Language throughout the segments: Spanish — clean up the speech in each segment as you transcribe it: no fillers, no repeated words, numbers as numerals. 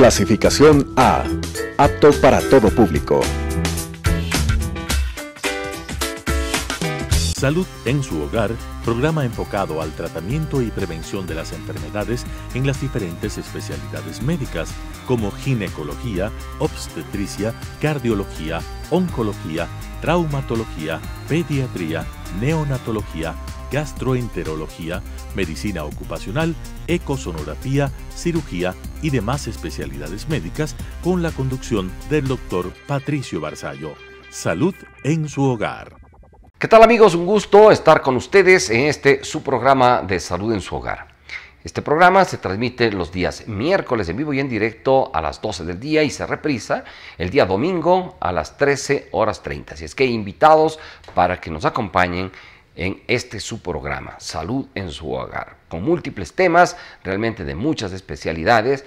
Clasificación A. Apto para todo público. Salud en su hogar, programa enfocado al tratamiento y prevención de las enfermedades en las diferentes especialidades médicas, como ginecología, obstetricia, cardiología, oncología, traumatología, pediatría, neonatología, gastroenterología, medicina ocupacional, ecosonografía, cirugía y demás especialidades médicas, con la conducción del Dr. Patricio Barzallo. Salud en su hogar. ¿Qué tal, amigos? Un gusto estar con ustedes en su programa de Salud en su hogar. Este programa se transmite los días miércoles en vivo y en directo a las 12 del día y se reprisa el día domingo a las 13:30. Así es que invitados para que nos acompañen en su programa, Salud en su hogar, con múltiples temas, realmente de muchas especialidades.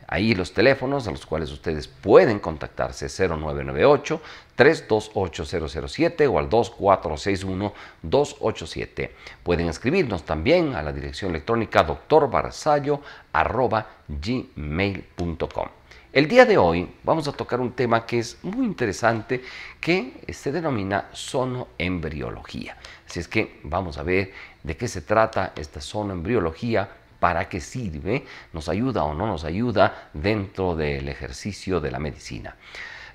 Ahí los teléfonos a los cuales ustedes pueden contactarse: 0998-328-007 o al 2461-287. Pueden escribirnos también a la dirección electrónica drbarzallo@gmail.com. El día de hoy vamos a tocar un tema que es muy interesante, que se denomina sonoembriología. Así es que vamos a ver de qué se trata esta sonoembriología, para qué sirve, nos ayuda o no nos ayuda dentro del ejercicio de la medicina.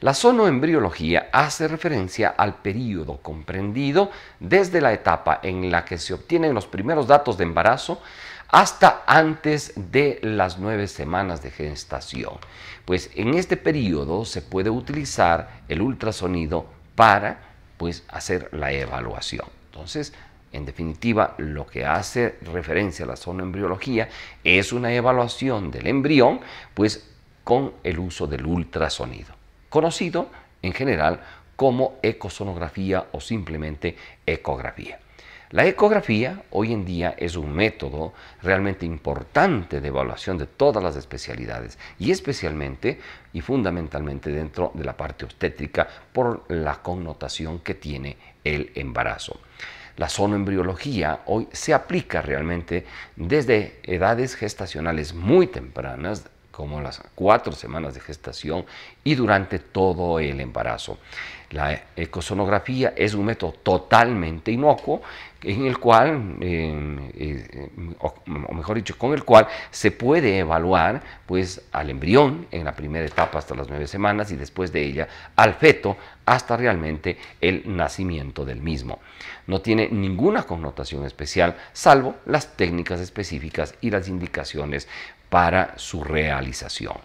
La sonoembriología hace referencia al periodo comprendido desde la etapa en la que se obtienen los primeros datos de embarazo hasta antes de las 9 semanas de gestación. Pues en este periodo se puede utilizar el ultrasonido para hacer la evaluación. Entonces, en definitiva, lo que hace referencia a la sonoembriología es una evaluación del embrión, con el uso del ultrasonido, conocido en general como ecosonografía o simplemente ecografía. La ecografía hoy en día es un método realmente importante de evaluación de todas las especialidades y especialmente y fundamentalmente dentro de la parte obstétrica por la connotación que tiene el embarazo. La sonoembriología hoy se aplica realmente desde edades gestacionales muy tempranas, como las 4 semanas de gestación, y durante todo el embarazo. La ecosonografía es un método totalmente inocuo en el cual, o mejor dicho, con el cual se puede evaluar al embrión en la primera etapa hasta las 9 semanas y después de ella al feto hasta realmente el nacimiento del mismo. No tiene ninguna connotación especial, salvo las técnicas específicas y las indicaciones para su realización.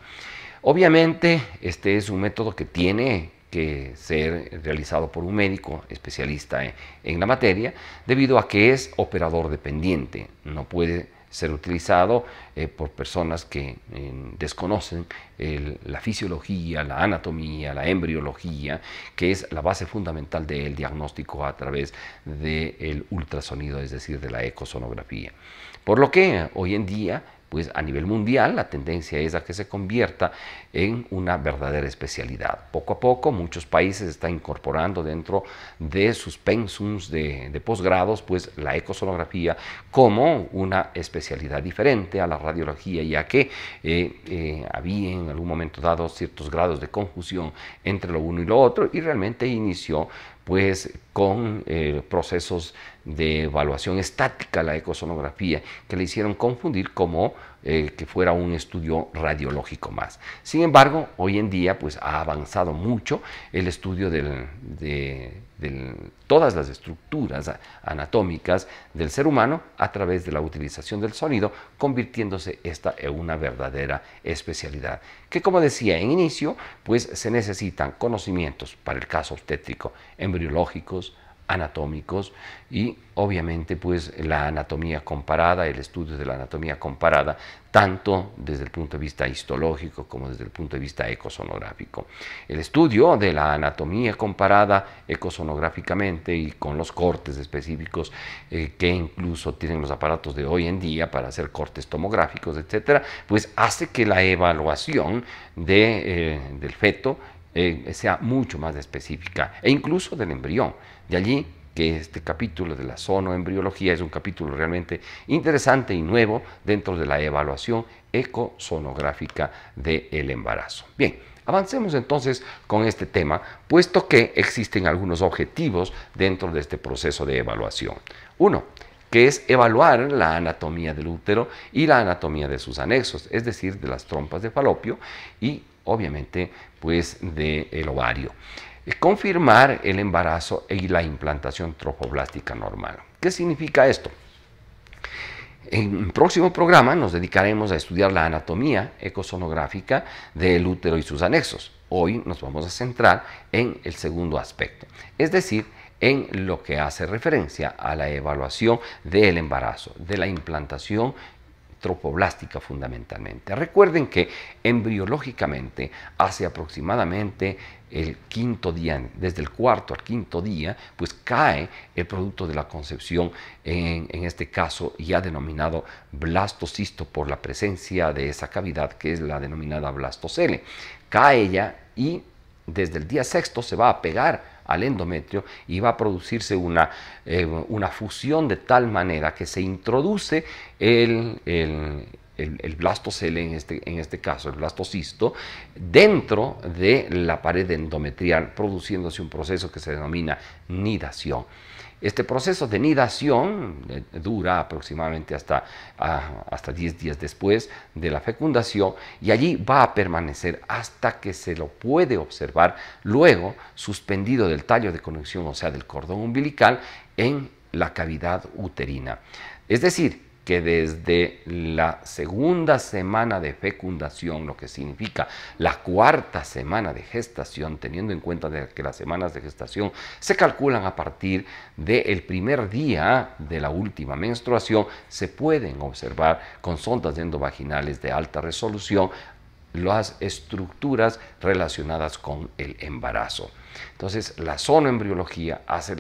Obviamente, este es un método que tiene que ser realizado por un médico especialista en la materia, debido a que es operador dependiente. No puede ser utilizado por personas que desconocen la fisiología, la anatomía, la embriología, que es la base fundamental del diagnóstico a través del ultrasonido, es decir, de la ecosonografía. Por lo que hoy en día, a nivel mundial, la tendencia es a que se convierta en una verdadera especialidad. Poco a poco, muchos países están incorporando dentro de sus pensums de posgrados, la ecosonografía como una especialidad diferente a la radiología, ya que había en algún momento dado ciertos grados de confusión entre lo uno y lo otro, y realmente inició con procesos de evaluación estática la ecosonografía, que le hicieron confundir como que fuera un estudio radiológico más. Sin embargo, hoy en día ha avanzado mucho el estudio de todas las estructuras anatómicas del ser humano a través de la utilización del sonido, convirtiéndose esta en una verdadera especialidad, que, como decía en inicio, se necesitan conocimientos para el caso obstétrico, embriológicos, anatómicos y obviamente la anatomía comparada, el estudio de la anatomía comparada, tanto desde el punto de vista histológico como desde el punto de vista ecosonográfico. El estudio de la anatomía comparada ecosonográficamente y con los cortes específicos que incluso tienen los aparatos de hoy en día para hacer cortes tomográficos, etcétera, hace que la evaluación del feto sea mucho más específica, e incluso del embrión. De allí que este capítulo de la sonoembriología es un capítulo realmente interesante y nuevo dentro de la evaluación ecosonográfica del embarazo. Bien, avancemos entonces con este tema, puesto que existen algunos objetivos dentro de este proceso de evaluación. Uno, que es evaluar la anatomía del útero y la anatomía de sus anexos, es decir, de las trompas de falopio y obviamente pues del ovario. Confirmar el embarazo y la implantación trofoblástica normal. ¿Qué significa esto? En un próximo programa nos dedicaremos a estudiar la anatomía ecosonográfica del útero y sus anexos. Hoy nos vamos a centrar en el segundo aspecto, es decir, en lo que hace referencia a la evaluación del embarazo, de la implantación trofoblástica fundamentalmente. Recuerden que embriológicamente hace aproximadamente el quinto día, desde el cuarto al quinto día, pues cae el producto de la concepción, en este caso ya denominado blastocisto por la presencia de esa cavidad que es la denominada blastocele. Cae ella y desde el día sexto se va a pegar al endometrio y va a producirse una fusión de tal manera que se introduce el blastocele, en este caso el blastocisto, dentro de la pared endometrial, produciéndose un proceso que se denomina nidación. Este proceso de nidación dura aproximadamente hasta 10 días después de la fecundación y allí va a permanecer hasta que se lo puede observar luego suspendido del tallo de conexión, o sea, del cordón umbilical, en la cavidad uterina. Es decir, que desde la segunda semana de fecundación, lo que significa la cuarta semana de gestación, teniendo en cuenta que las semanas de gestación se calculan a partir del primer día de la última menstruación, se pueden observar con sondas endovaginales de alta resolución las estructuras relacionadas con el embarazo. Entonces, la sonoembriología hace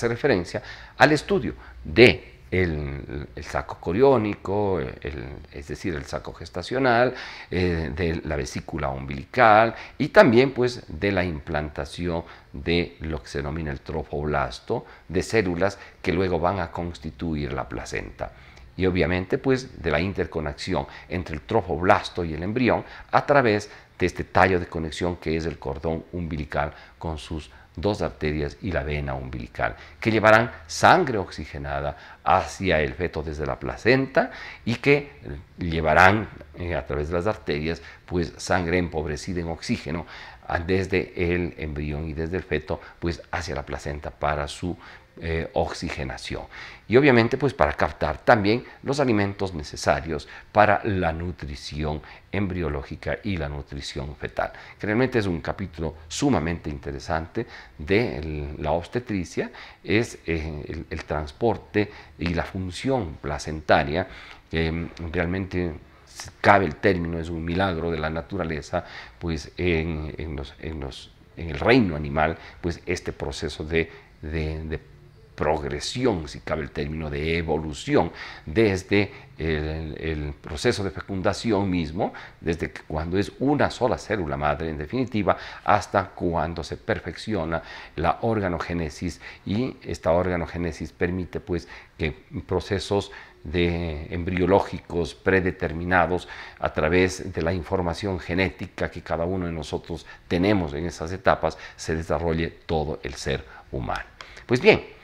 referencia al estudio de el saco coriónico, es decir, el saco gestacional, de la vesícula umbilical y también pues de la implantación de lo que se denomina el trofoblasto, de células que luego van a constituir la placenta. Y obviamente pues de la interconexión entre el trofoblasto y el embrión a través de este tallo de conexión que es el cordón umbilical con sus dos arterias y la vena umbilical, que llevarán sangre oxigenada hacia el feto desde la placenta y que llevarán a través de las arterias pues sangre empobrecida en oxígeno desde el embrión y desde el feto pues hacia la placenta para su oxigenación y obviamente pues para captar también los alimentos necesarios para la nutrición embriológica y la nutrición fetal, que realmente es un capítulo sumamente interesante de la obstetricia, es el transporte y la función placentaria, que realmente cabe el término, es un milagro de la naturaleza, pues en el reino animal, pues este proceso de progresión, si cabe el término, de evolución, desde el proceso de fecundación mismo, desde cuando es una sola célula madre, en definitiva, hasta cuando se perfecciona la organogénesis, y esta organogénesis permite pues que procesos embriológicos predeterminados a través de la información genética que cada uno de nosotros tenemos en esas etapas, se desarrolle todo el ser humano. Pues bien,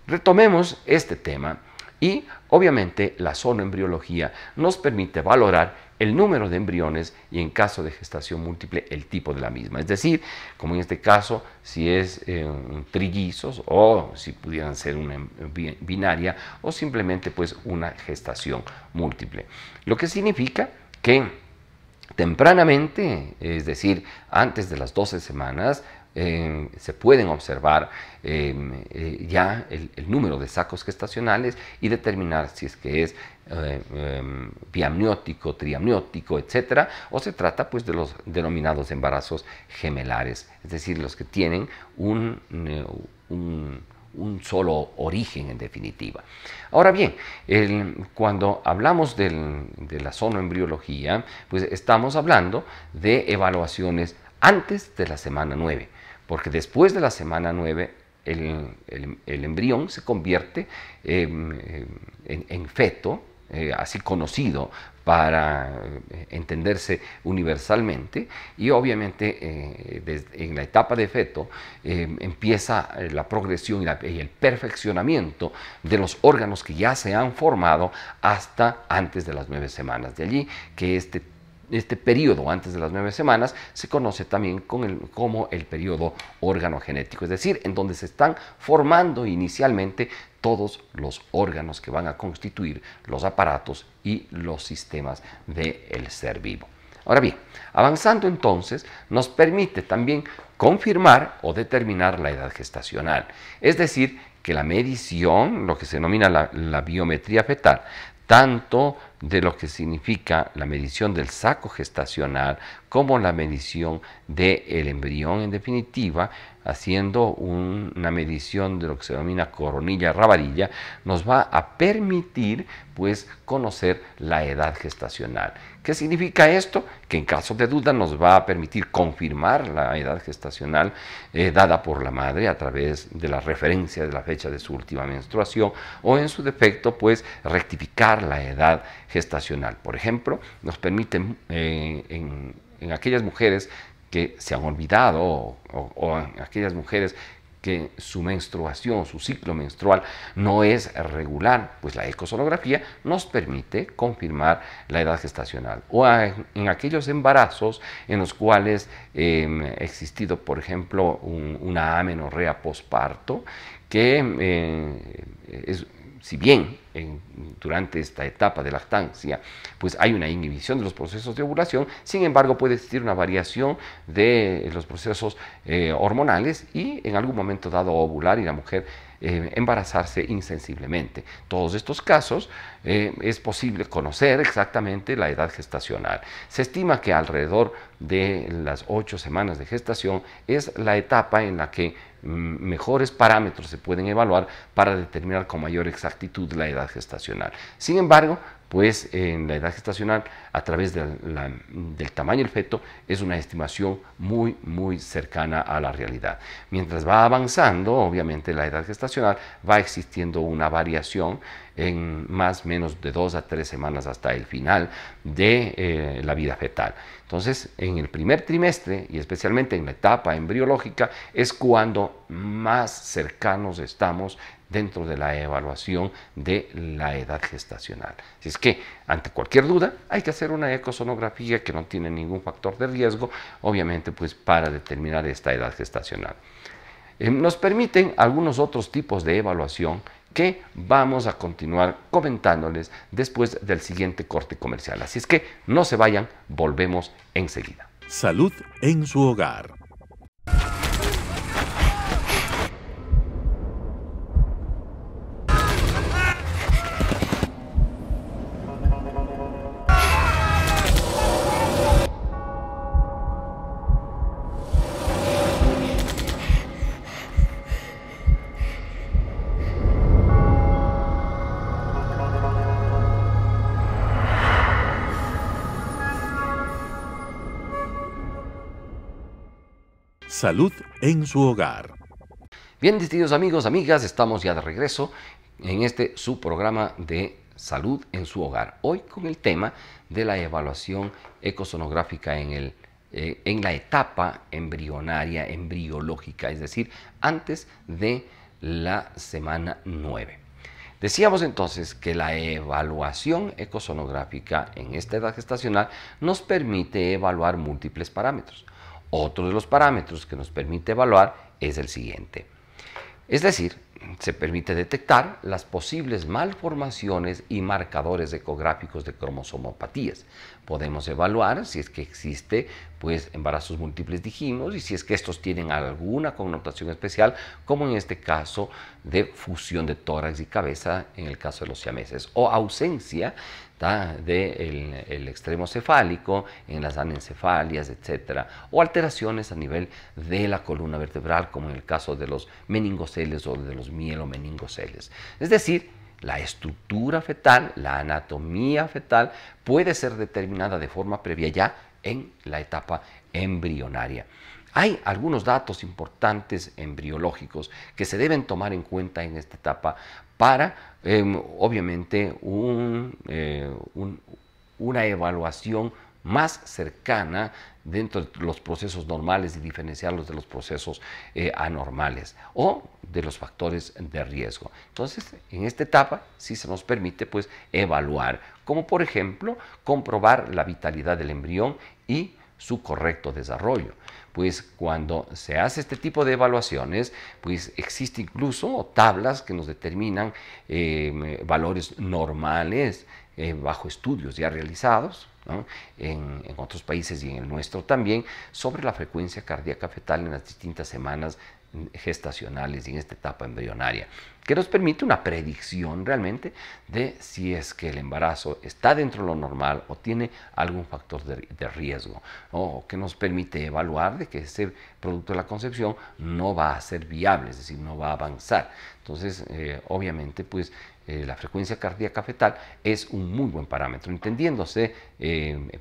retomemos este tema y obviamente la sonoembriología nos permite valorar el número de embriones y en caso de gestación múltiple el tipo de la misma. Es decir, como en este caso, si es trillizos o si pudieran ser una binaria o simplemente pues una gestación múltiple. Lo que significa que tempranamente, es decir, antes de las 12 semanas, se pueden observar ya el número de sacos gestacionales y determinar si es que es biamniótico, triamniótico, etcétera, o se trata pues de los denominados embarazos gemelares, es decir, los que tienen un solo origen en definitiva. Ahora bien, cuando hablamos de la sonoembriología, pues estamos hablando de evaluaciones antes de la semana 9, porque después de la semana 9 el embrión se convierte en feto, así conocido para entenderse universalmente, y obviamente en la etapa de feto empieza la progresión y el perfeccionamiento de los órganos que ya se han formado hasta antes de las 9 semanas. De allí que este periodo antes de las 9 semanas se conoce también como el periodo organogenético, es decir, en donde se están formando inicialmente todos los órganos que van a constituir los aparatos y los sistemas del ser vivo. Ahora bien, avanzando entonces, nos permite también confirmar o determinar la edad gestacional, es decir, que la medición, lo que se denomina la biometría fetal, tanto de lo que significa la medición del saco gestacional como la medición del embrión en definitiva, haciendo una medición de lo que se denomina coronilla-rabadilla, nos va a permitir pues conocer la edad gestacional. ¿Qué significa esto? Que en caso de duda nos va a permitir confirmar la edad gestacional dada por la madre a través de la referencia de la fecha de su última menstruación, o en su defecto pues rectificar la edad gestacional. Por ejemplo, nos permite en aquellas mujeres que se han olvidado o en aquellas mujeres que su menstruación, su ciclo menstrual no es regular, pues la ecosonografía nos permite confirmar la edad gestacional. O en aquellos embarazos en los cuales ha existido, por ejemplo, una amenorrea posparto, que si bien durante esta etapa de lactancia pues hay una inhibición de los procesos de ovulación, sin embargo puede existir una variación de los procesos hormonales y en algún momento dado ovular y la mujer embarazarse insensiblemente. Todos estos casos es posible conocer exactamente la edad gestacional. Se estima que alrededor de las 8 semanas de gestación es la etapa en la que mejores parámetros se pueden evaluar para determinar con mayor exactitud la edad gestacional. Sin embargo, pues en la edad gestacional, a través del tamaño del feto, es una estimación muy cercana a la realidad. Mientras va avanzando, obviamente la edad gestacional va existiendo una variación en más o menos de 2 a 3 semanas hasta el final de la vida fetal. Entonces, en el primer trimestre, y especialmente en la etapa embriológica, es cuando más cercanos estamos dentro de la evaluación de la edad gestacional. Así es que, ante cualquier duda, hay que hacer una ecosonografía que no tiene ningún factor de riesgo, obviamente, pues para determinar esta edad gestacional. Nos permiten algunos otros tipos de evaluación que vamos a continuar comentándoles después del siguiente corte comercial. Así es que no se vayan, volvemos enseguida. Salud en su hogar. Salud en su hogar. Bien, distinguidos amigos, amigas, estamos ya de regreso en su programa de Salud en su hogar. Hoy con el tema de la evaluación ecosonográfica en la etapa embrionaria, embriológica, es decir, antes de la semana 9. Decíamos entonces que la evaluación ecosonográfica en esta edad gestacional nos permite evaluar múltiples parámetros. Otro de los parámetros que nos permite evaluar es el siguiente. Es decir, se permite detectar las posibles malformaciones y marcadores ecográficos de cromosomopatías. Podemos evaluar si es que existe embarazos múltiples, dijimos, y si es que estos tienen alguna connotación especial, como en este caso de fusión de tórax y cabeza en el caso de los siameses, o ausencia del extremo cefálico en las anencefalias, etc. O alteraciones a nivel de la columna vertebral, como en el caso de los meningoceles o de los mielomeningoceles. Es decir, la estructura fetal, la anatomía fetal, puede ser determinada de forma previa ya en la etapa embrionaria. Hay algunos datos importantes embriológicos que se deben tomar en cuenta en esta etapa para, obviamente, una evaluación más cercana dentro de los procesos normales y diferenciarlos de los procesos anormales o de los factores de riesgo. Entonces, en esta etapa sí se nos permite pues evaluar, como por ejemplo, comprobar la vitalidad del embrión y su correcto desarrollo. Pues cuando se hace este tipo de evaluaciones, pues existe incluso tablas que nos determinan valores normales bajo estudios ya realizados, ¿no? en otros países y en el nuestro también, sobre la frecuencia cardíaca fetal en las distintas semanas gestacionales y en esta etapa embrionaria, que nos permite una predicción realmente de si es que el embarazo está dentro de lo normal o tiene algún factor de riesgo, ¿no? O que nos permite evaluar de que ese producto de la concepción no va a ser viable, es decir, no va a avanzar. Entonces, obviamente, pues la frecuencia cardíaca fetal es un muy buen parámetro, entendiéndose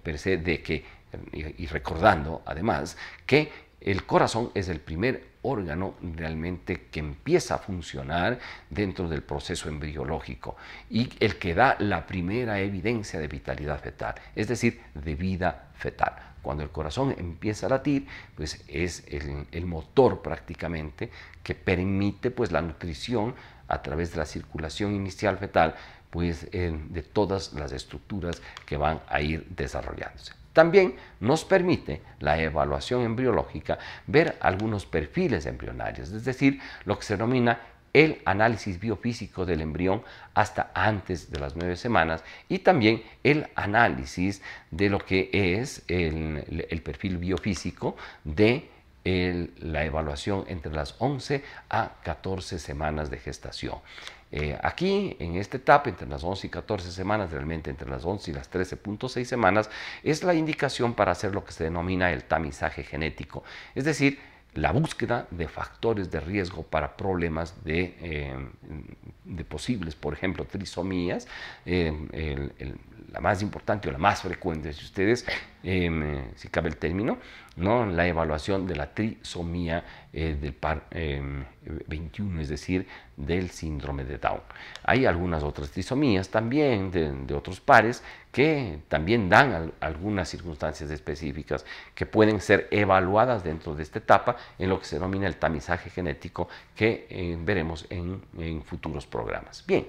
per se de que, y recordando además, que el corazón es el primer órgano realmente que empieza a funcionar dentro del proceso embriológico y el que da la primera evidencia de vitalidad fetal, es decir, de vida fetal. Cuando el corazón empieza a latir, pues es el motor prácticamente que permite pues la nutrición a través de la circulación inicial fetal pues de todas las estructuras que van a ir desarrollándose. También nos permite la evaluación embriológica ver algunos perfiles embrionarios, es decir, lo que se denomina el análisis biofísico del embrión hasta antes de las 9 semanas y también el análisis de lo que es el perfil biofísico de la evaluación entre las 11 a 14 semanas de gestación. Aquí, en esta etapa, entre las 11 y 14 semanas, realmente entre las 11 y las 13.6 semanas, es la indicación para hacer lo que se denomina el tamizaje genético, es decir, la búsqueda de factores de riesgo para problemas de posibles, por ejemplo, trisomías, la más importante o la más frecuente, si ustedes, si cabe el término, ¿no? La evaluación de la trisomía del par 21, es decir, del síndrome de Down. Hay algunas otras trisomías también de otros pares que también dan algunas circunstancias específicas que pueden ser evaluadas dentro de esta etapa en lo que se denomina el tamizaje genético que veremos en futuros programas. Bien,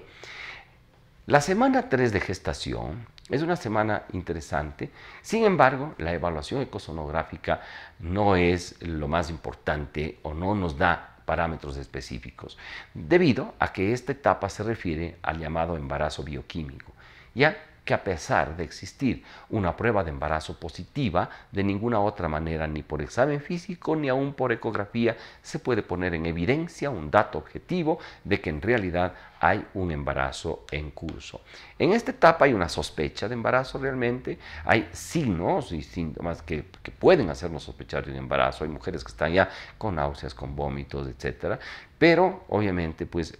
la semana 3 de gestación es una semana interesante, sin embargo, la evaluación ecosonográfica no es lo más importante o no nos da parámetros específicos, debido a que esta etapa se refiere al llamado embarazo bioquímico, ya que a pesar de existir una prueba de embarazo positiva, de ninguna otra manera, ni por examen físico, ni aún por ecografía, se puede poner en evidencia un dato objetivo de que en realidad hay un embarazo en curso. En esta etapa hay una sospecha de embarazo realmente, hay signos y síntomas que pueden hacernos sospechar de un embarazo, hay mujeres que están ya con náuseas, con vómitos, etcétera, pero obviamente pues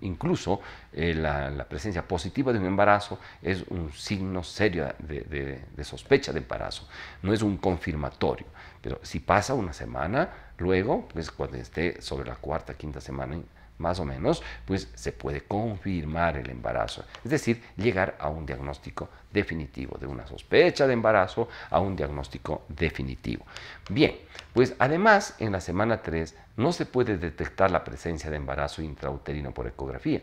incluso la presencia positiva de un embarazo es un signo serio de sospecha de embarazo, no es un confirmatorio, pero si pasa una semana, luego pues cuando esté sobre la cuarta, quinta semana más o menos, pues se puede confirmar el embarazo, es decir, llegar a un diagnóstico definitivo, de una sospecha de embarazo a un diagnóstico definitivo. Bien, pues además en la semana 3 no se puede detectar la presencia de embarazo intrauterino por ecografía.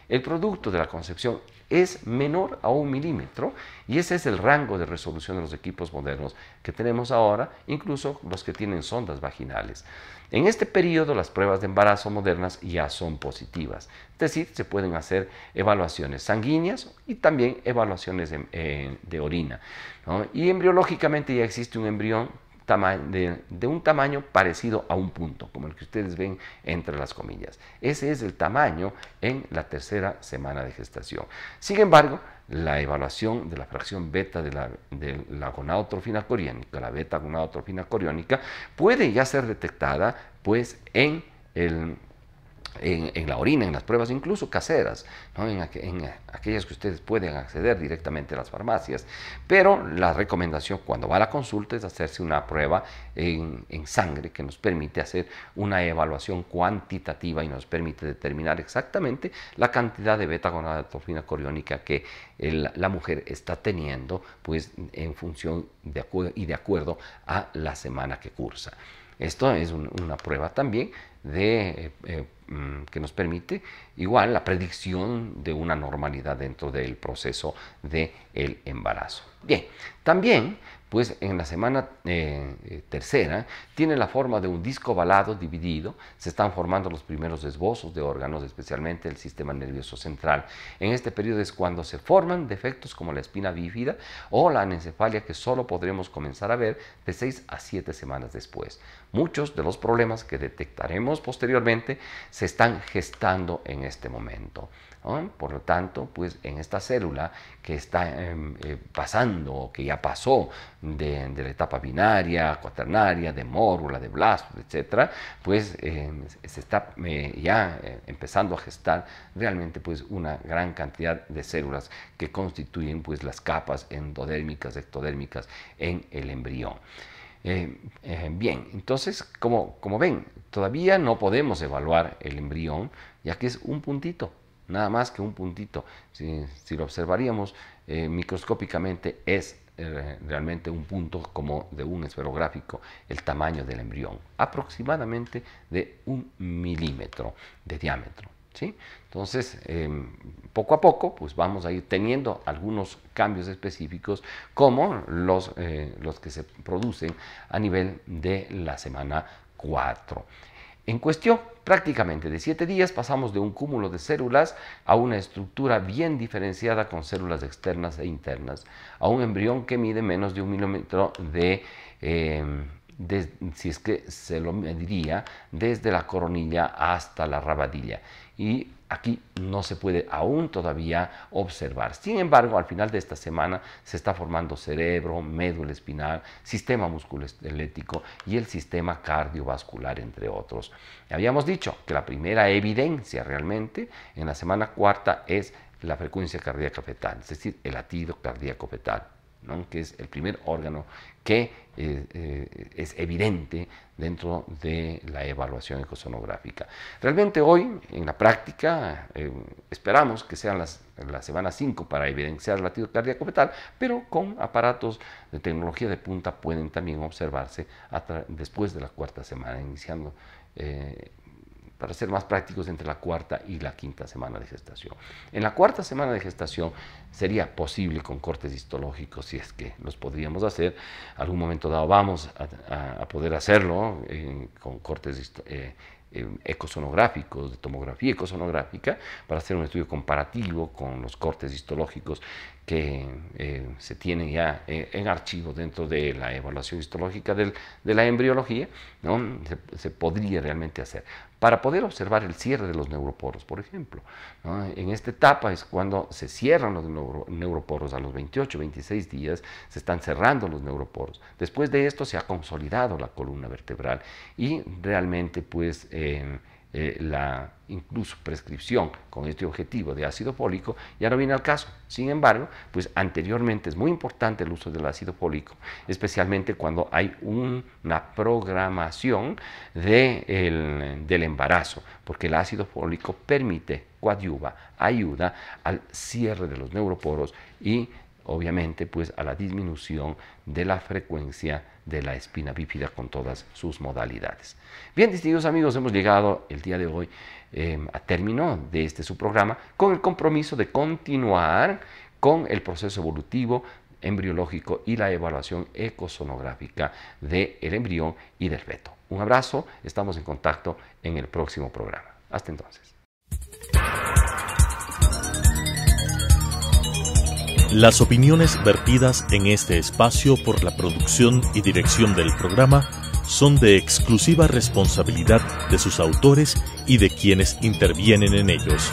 El producto de la concepción es menor a 1 milímetro y ese es el rango de resolución de los equipos modernos que tenemos ahora, incluso los que tienen sondas vaginales. En este periodo las pruebas de embarazo modernas ya son positivas, es decir, se pueden hacer evaluaciones sanguíneas y también evaluaciones de orina, ¿no? Y embriológicamente ya existe un embrión de un tamaño parecido a un punto, como el que ustedes ven entre las comillas. Ese es el tamaño en la tercera semana de gestación. Sin embargo, la evaluación de la fracción beta de la gonadotrofina coriónica, la beta gonadotrofina coriónica, puede ya ser detectada pues en en la orina, en las pruebas incluso caseras, ¿no? en aquellas que ustedes pueden acceder directamente a las farmacias, pero la recomendación cuando va a la consulta es hacerse una prueba en sangre que nos permite hacer una evaluación cuantitativa y nos permite determinar exactamente la cantidad de beta-gonadotropina coriónica que la mujer está teniendo, pues en función de acuerdo a la semana que cursa. Esto es una prueba también que nos permite igual la predicción de una normalidad dentro del proceso del embarazo. Bien, también pues en la semana tercera tiene la forma de un disco ovalado dividido, se están formando los primeros esbozos de órganos, especialmente el sistema nervioso central. En este periodo es cuando se forman defectos como la espina bífida o la anencefalia que solo podremos comenzar a ver de 6 a 7 semanas después. Muchos de los problemas que detectaremos posteriormente se están gestando en este momento. Por lo tanto, pues en esta célula que está pasando, que ya pasó de la etapa binaria, cuaternaria, de mórula, de blasto, etcétera, pues se está ya empezando a gestar realmente pues una gran cantidad de células que constituyen pues las capas endodérmicas, ectodérmicas en el embrión. Bien, entonces, como ven, todavía no podemos evaluar el embrión, ya que es un puntito, nada más que un puntito. Si lo observaríamos microscópicamente, es realmente un punto como de un esferográfico el tamaño del embrión, aproximadamente de 1 milímetro de diámetro. ¿Sí? Entonces, poco a poco, pues vamos a ir teniendo algunos cambios específicos como los que se producen a nivel de la semana 4. En cuestión prácticamente de 7 días pasamos de un cúmulo de células a una estructura bien diferenciada con células externas e internas, a un embrión que mide menos de 1 milímetro si es que se lo mediría desde la coronilla hasta la rabadilla. Y aquí no se puede aún todavía observar. Sin embargo, al final de esta semana se está formando cerebro, médula espinal, sistema musculoesquelético y el sistema cardiovascular, entre otros. Habíamos dicho que la primera evidencia realmente en la semana 4 es la frecuencia cardíaca fetal, es decir, el latido cardíaco fetal, ¿no? Que es el primer órgano que es evidente dentro de la evaluación ecosonográfica. Realmente hoy, en la práctica, esperamos que sean la semana 5 para evidenciar el latido cardíaco fetal, pero con aparatos de tecnología de punta pueden también observarse después de la 4ª semana, iniciando para ser más prácticos, entre la 4ª y la 5ª semana de gestación. En la 4ª semana de gestación sería posible con cortes histológicos, si es que los podríamos hacer. Algún momento dado vamos a poder hacerlo con cortes ecosonográficos, de tomografía ecosonográfica, para hacer un estudio comparativo con los cortes histológicos que se tienen ya en archivo dentro de la evaluación histológica de la embriología, ¿no? Se podría realmente hacer para poder observar el cierre de los neuroporos, por ejemplo, ¿no? En esta etapa es cuando se cierran los neuroporos. A los 28, 26 días se están cerrando los neuroporos. Después de esto se ha consolidado la columna vertebral y realmente pues la incluso prescripción con este objetivo de ácido fólico ya no viene al caso. Sin embargo, pues anteriormente es muy importante el uso del ácido fólico, especialmente cuando hay una programación del embarazo, porque el ácido fólico permite, coadyuva, ayuda al cierre de los neuroporos y obviamente pues a la disminución de la frecuencia de la espina bífida con todas sus modalidades. Bien, distinguidos amigos, hemos llegado el día de hoy a término de su programa con el compromiso de continuar con el proceso evolutivo, embriológico y la evaluación ecosonográfica del embrión y del feto. Un abrazo, estamos en contacto en el próximo programa. Hasta entonces. Las opiniones vertidas en este espacio por la producción y dirección del programa son de exclusiva responsabilidad de sus autores y de quienes intervienen en ellos.